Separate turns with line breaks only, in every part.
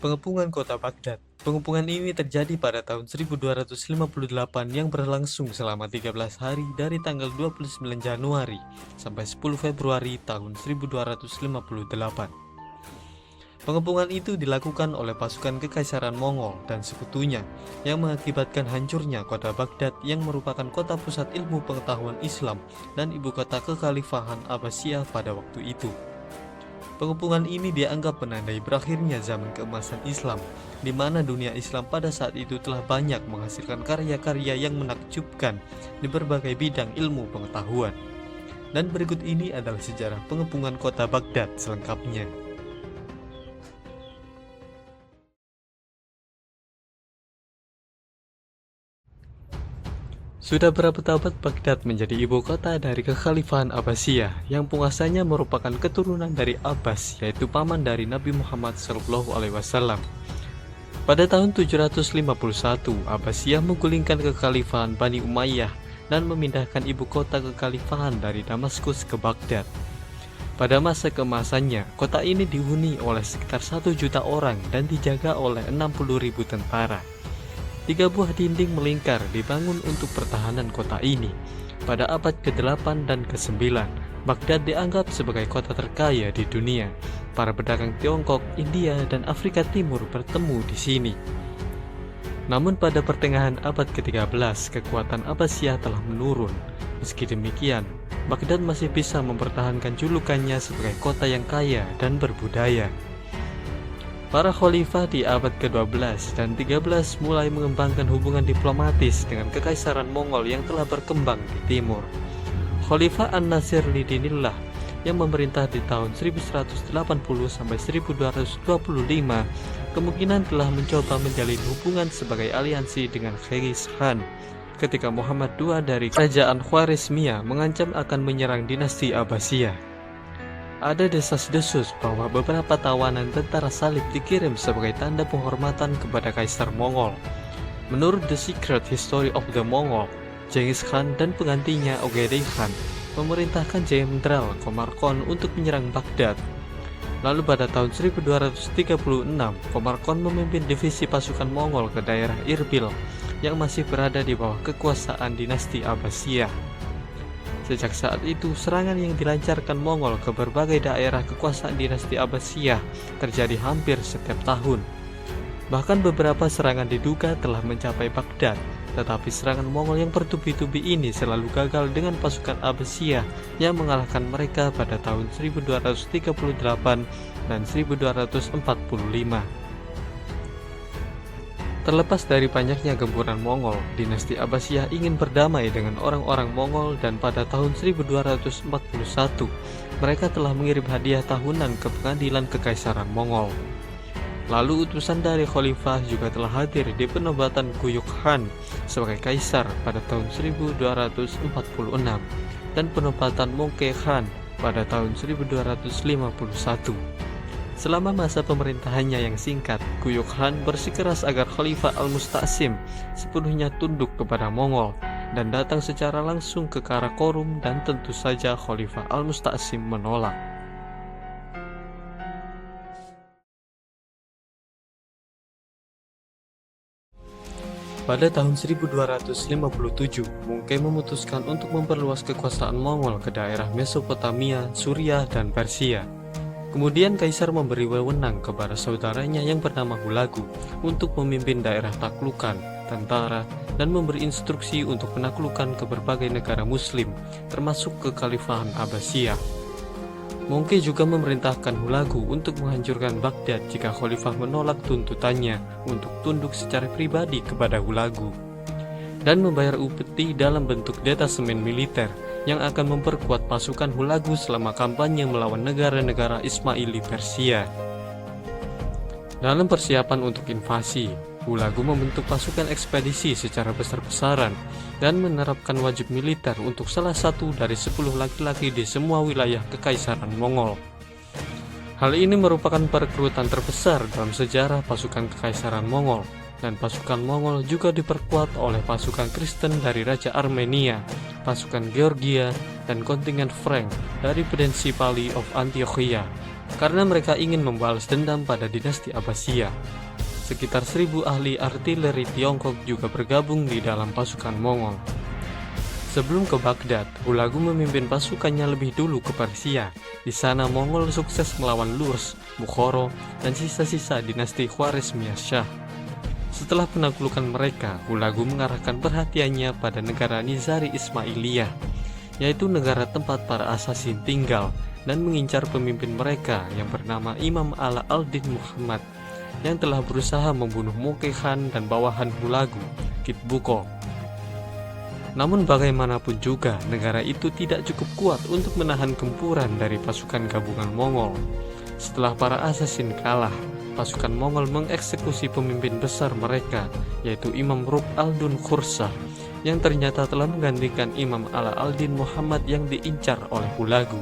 Pengepungan kota Baghdad. Pengepungan ini terjadi pada tahun 1258 yang berlangsung selama 13 hari dari tanggal 29 Januari sampai 10 Februari tahun 1258. Pengepungan itu dilakukan oleh pasukan Kekaisaran Mongol dan sekutunya yang mengakibatkan hancurnya kota Baghdad yang merupakan kota pusat ilmu pengetahuan Islam dan ibu kota kekhalifahan Abbasiyah pada waktu itu. Pengepungan ini dianggap menandai berakhirnya zaman keemasan Islam, di mana dunia Islam pada saat itu telah banyak menghasilkan karya-karya yang menakjubkan di berbagai bidang ilmu pengetahuan. Dan berikut ini adalah sejarah pengepungan kota Baghdad selengkapnya. Sudah berapa abad Baghdad menjadi ibu kota dari kekhalifahan Abbasiyah yang penguasanya merupakan keturunan dari Abbas, yaitu paman dari Nabi Muhammad SAW. Pada tahun 751, Abbasiyah menggulingkan kekhalifahan Bani Umayyah dan memindahkan ibu kota kekhalifahan dari Damaskus ke Baghdad. Pada masa keemasannya, kota ini dihuni oleh sekitar 1 juta orang dan dijaga oleh 60.000 tentara. 3 buah dinding melingkar dibangun untuk pertahanan kota ini. Pada abad ke-8 dan ke-9, Baghdad dianggap sebagai kota terkaya di dunia. Para pedagang Tiongkok, India, dan Afrika Timur bertemu di sini. Namun pada pertengahan abad ke-13, kekuatan Abbasiyah telah menurun. Meski demikian, Baghdad masih bisa mempertahankan julukannya sebagai kota yang kaya dan berbudaya. Para khalifah di abad ke-12 dan 13 mulai mengembangkan hubungan diplomatis dengan kekaisaran Mongol yang telah berkembang di timur. Khalifah An-Nasir Lidinillah yang memerintah di tahun 1180 sampai 1225 kemungkinan telah mencoba menjalin hubungan sebagai aliansi dengan Genghis Khan ketika Muhammad II dari kerajaan Khwarizmia mengancam akan menyerang dinasti Abbasiyah. Ada desas-desus bahwa beberapa tawanan tentara salib dikirim sebagai tanda penghormatan kepada Kaisar Mongol. Menurut The Secret History of the Mongol, Genghis Khan dan penggantinya Ogedei Khan memerintahkan Jenderal Komar Khan untuk menyerang Baghdad. Lalu pada tahun 1236, Komar Khan memimpin divisi pasukan Mongol ke daerah Irbil yang masih berada di bawah kekuasaan dinasti Abbasiyah. Sejak saat itu, serangan yang dilancarkan Mongol ke berbagai daerah kekuasaan dinasti Abbasiyah terjadi hampir setiap tahun. Bahkan beberapa serangan diduga telah mencapai Baghdad, tetapi serangan Mongol yang bertubi-tubi ini selalu gagal dengan pasukan Abbasiyah yang mengalahkan mereka pada tahun 1238 dan 1245. Terlepas dari banyaknya gempuran Mongol, dinasti Abbasiyah ingin berdamai dengan orang-orang Mongol dan pada tahun 1241, mereka telah mengirim hadiah tahunan ke pengadilan kekaisaran Mongol. Lalu utusan dari khalifah juga telah hadir di penobatan Guyuk Khan sebagai kaisar pada tahun 1246 dan penobatan Mongke Khan pada tahun 1251. Selama masa pemerintahannya yang singkat, Guyuk Khan bersikeras agar Khalifah Al-Musta'sim sepenuhnya tunduk kepada Mongol dan datang secara langsung ke Karakorum, dan tentu saja Khalifah Al-Musta'sim menolak. Pada tahun 1257, Mongke memutuskan untuk memperluas kekuasaan Mongol ke daerah Mesopotamia, Suriah, dan Persia. Kemudian Kaisar memberi wewenang kepada saudaranya yang bernama Hulagu untuk memimpin daerah taklukan, tentara, dan memberi instruksi untuk penaklukan ke berbagai negara muslim, termasuk kekhalifahan Abbasiyah. Mongke juga memerintahkan Hulagu untuk menghancurkan Baghdad jika khalifah menolak tuntutannya untuk tunduk secara pribadi kepada Hulagu, dan membayar upeti dalam bentuk detasemen militer yang akan memperkuat pasukan Hulagu selama kampanye melawan negara-negara Ismaili Persia. Dalam persiapan untuk invasi, Hulagu membentuk pasukan ekspedisi secara besar-besaran dan menerapkan wajib militer untuk salah satu dari 10 laki-laki di semua wilayah kekaisaran Mongol. Hal ini merupakan perekrutan terbesar dalam sejarah pasukan kekaisaran Mongol, dan pasukan Mongol juga diperkuat oleh pasukan Kristen dari Raja Armenia, pasukan Georgia, dan kontingen Frank dari Principality of Antiochia. karena mereka ingin membalas dendam pada dinasti Abbasiyah. Sekitar 1.000 ahli artileri Tiongkok juga bergabung di dalam pasukan Mongol. Sebelum ke Baghdad, Hulagu memimpin pasukannya lebih dulu ke Persia. Di sana Mongol sukses melawan Lurs, Bukhara, dan sisa-sisa dinasti Khwarezmiyah Shah. Setelah penaklukan mereka, Hulagu mengarahkan perhatiannya pada negara Nizari Ismailiyah, yaitu negara tempat para asasin tinggal, dan mengincar pemimpin mereka yang bernama Imam Ala al-Din Muhammad, yang telah berusaha membunuh Mongke Khan dan bawahan Hulagu, Kitbuko. Namun bagaimanapun juga, negara itu tidak cukup kuat untuk menahan gempuran dari pasukan gabungan Mongol. Setelah para asasin kalah, pasukan Mongol mengeksekusi pemimpin besar mereka, yaitu Imam Ruk al-Dun Khursah, yang ternyata telah menggantikan Imam Ala al-Din Muhammad yang diincar oleh Hulagu.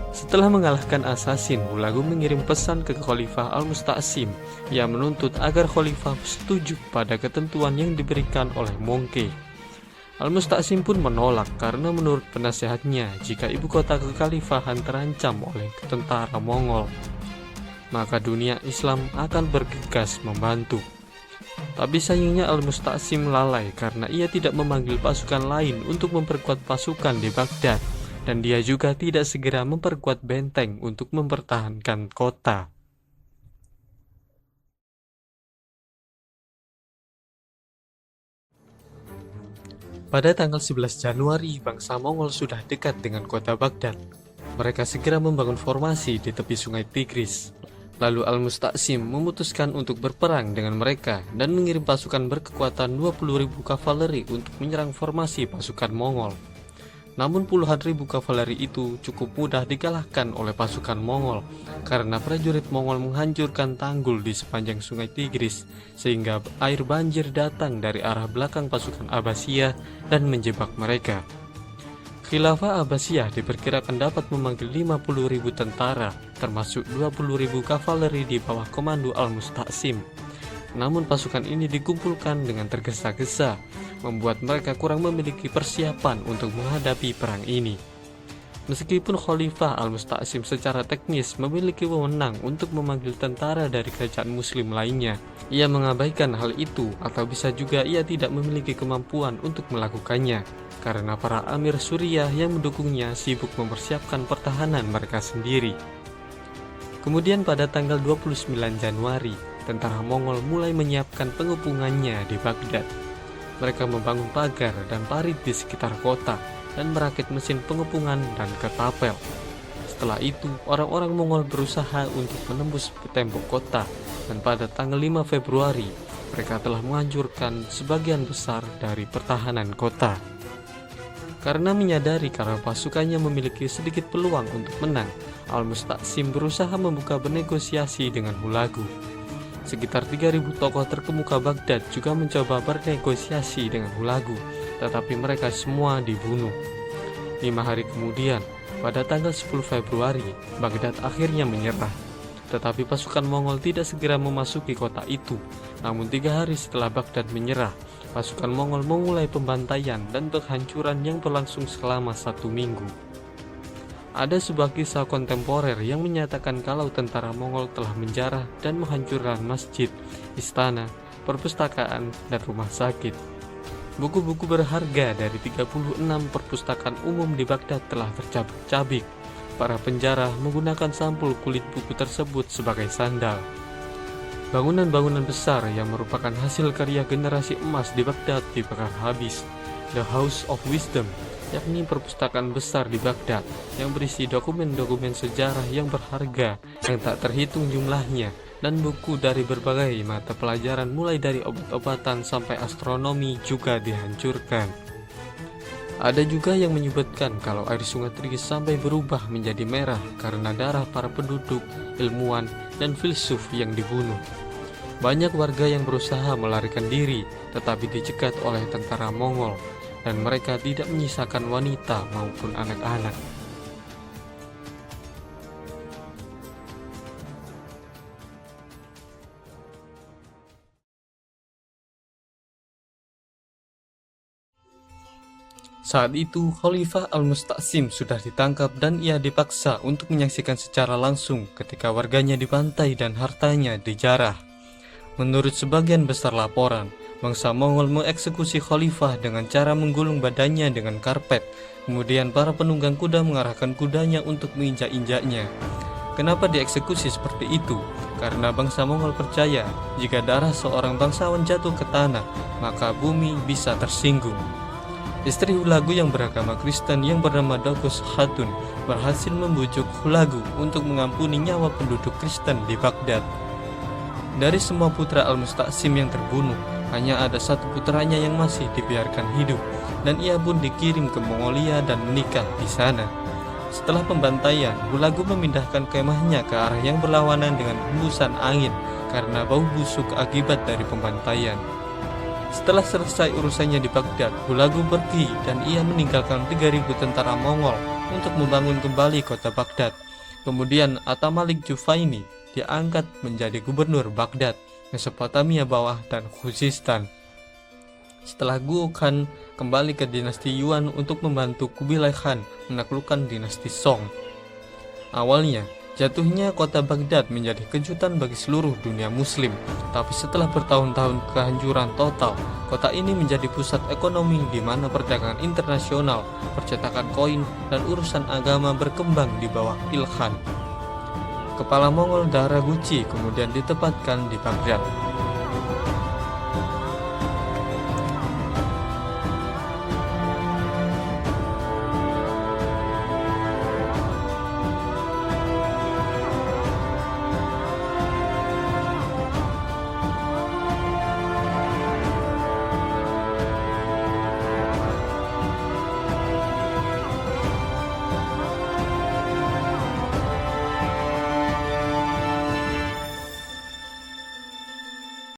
Setelah mengalahkan asasin, Hulagu mengirim pesan ke Khalifah Al-Musta'sim yang menuntut agar Khalifah setuju pada ketentuan yang diberikan oleh Mongke. Al-Musta'sim pun menolak karena menurut penasehatnya, jika ibu kota kekhalifahan terancam oleh tentara Mongol, maka dunia Islam akan bergegas membantu. Tapi sayangnya Al-Musta'sim lalai karena ia tidak memanggil pasukan lain untuk memperkuat pasukan di Baghdad, dan dia juga tidak segera memperkuat benteng untuk mempertahankan kota. Pada tanggal 11 Januari, bangsa Mongol sudah dekat dengan kota Baghdad. Mereka segera membangun formasi di tepi sungai Tigris. Lalu Al-Musta'sim memutuskan untuk berperang dengan mereka dan mengirim pasukan berkekuatan 20.000 kavaleri untuk menyerang formasi pasukan Mongol. Namun puluhan ribu kavaleri itu cukup mudah dikalahkan oleh pasukan Mongol karena prajurit Mongol menghancurkan tanggul di sepanjang sungai Tigris, sehingga air banjir datang dari arah belakang pasukan Abbasiyah dan menjebak mereka. Khilafah Abbasiyah diperkirakan dapat memanggil 50.000 tentara, termasuk 20.000 kavaleri di bawah komando Al-Musta'sim. Namun pasukan ini dikumpulkan dengan tergesa-gesa, membuat mereka kurang memiliki persiapan untuk menghadapi perang ini. Meskipun Khalifah Al-Musta'sim secara teknis memiliki wewenang untuk memanggil tentara dari kerajaan muslim lainnya, ia mengabaikan hal itu, atau bisa juga ia tidak memiliki kemampuan untuk melakukannya, karena para amir Suriah yang mendukungnya sibuk mempersiapkan pertahanan mereka sendiri. Kemudian pada tanggal 29 Januari, tentara Mongol mulai menyiapkan pengepungannya di Baghdad. Mereka membangun pagar dan parit di sekitar kota dan merakit mesin pengepungan dan ketapel. Setelah itu, orang-orang Mongol berusaha untuk menembus tembok kota, dan pada tanggal 5 Februari, mereka telah menghancurkan sebagian besar dari pertahanan kota. Karena menyadari kalau pasukannya memiliki sedikit peluang untuk menang, Al-Musta'sim berusaha membuka bernegosiasi dengan Hulagu. Sekitar 3.000 tokoh terkemuka Baghdad juga mencoba bernegosiasi dengan Hulagu, tetapi mereka semua dibunuh. 5 hari kemudian, pada tanggal 10 Februari, Baghdad akhirnya menyerah. Tetapi pasukan Mongol tidak segera memasuki kota itu. Namun 3 hari setelah Baghdad menyerah, pasukan Mongol memulai pembantaian dan penghancuran yang berlangsung selama 1 minggu. Ada sebuah kisah kontemporer yang menyatakan kalau tentara Mongol telah menjarah dan menghancurkan masjid, istana, perpustakaan, dan rumah sakit. Buku-buku berharga dari 36 perpustakaan umum di Baghdad telah tercabik-cabik. Para penjara menggunakan sampul kulit buku tersebut sebagai sandal. Bangunan-bangunan besar yang merupakan hasil karya generasi emas di Baghdad dibakar habis. The House of Wisdom, yakni perpustakaan besar di Baghdad yang berisi dokumen-dokumen sejarah yang berharga yang tak terhitung jumlahnya, dan buku dari berbagai mata pelajaran mulai dari obat-obatan sampai astronomi juga dihancurkan. Ada juga yang menyebutkan kalau air sungai Tigris sampai berubah menjadi merah karena darah para penduduk, ilmuwan, dan filsuf yang dibunuh. Banyak warga yang berusaha melarikan diri tetapi dicegat oleh tentara Mongol, dan mereka tidak menyisakan wanita maupun anak-anak. Saat itu, Khalifah Al-Musta'sim sudah ditangkap dan ia dipaksa untuk menyaksikan secara langsung ketika warganya dibantai dan hartanya dijarah. Menurut sebagian besar laporan, bangsa Mongol mengeksekusi Khalifah dengan cara menggulung badannya dengan karpet. Kemudian para penunggang kuda mengarahkan kudanya untuk menginjak-injaknya. Kenapa dieksekusi seperti itu? Karena bangsa Mongol percaya jika darah seorang bangsawan jatuh ke tanah, maka bumi bisa tersinggung. Istri Hulagu yang beragama Kristen yang bernama Dogus Khatun berhasil membujuk Hulagu untuk mengampuni nyawa penduduk Kristen di Baghdad. Dari semua putra Al-Musta'sim yang terbunuh, hanya ada satu putranya yang masih dibiarkan hidup, dan ia pun dikirim ke Mongolia dan menikah di sana. Setelah pembantaian, Hulagu memindahkan kemahnya ke arah yang berlawanan dengan hembusan angin karena bau busuk akibat dari pembantaian. Setelah selesai urusannya di Baghdad, Hulagu pergi dan ia meninggalkan 3.000 tentara Mongol untuk membangun kembali kota Baghdad. Kemudian Atamalik Juvaini diangkat menjadi gubernur Baghdad, Mesopotamia bawah dan Khuzistan. Setelah Guo Khan kembali ke dinasti Yuan untuk membantu Kubilai Khan menaklukkan dinasti Song. Awalnya, jatuhnya kota Baghdad menjadi kejutan bagi seluruh dunia muslim. Tapi setelah bertahun-tahun kehancuran total, kota ini menjadi pusat ekonomi di mana perdagangan internasional, percetakan koin, dan urusan agama berkembang di bawah Ilkhan. Kepala Mongol Dara Guci kemudian ditempatkan di Baghdad.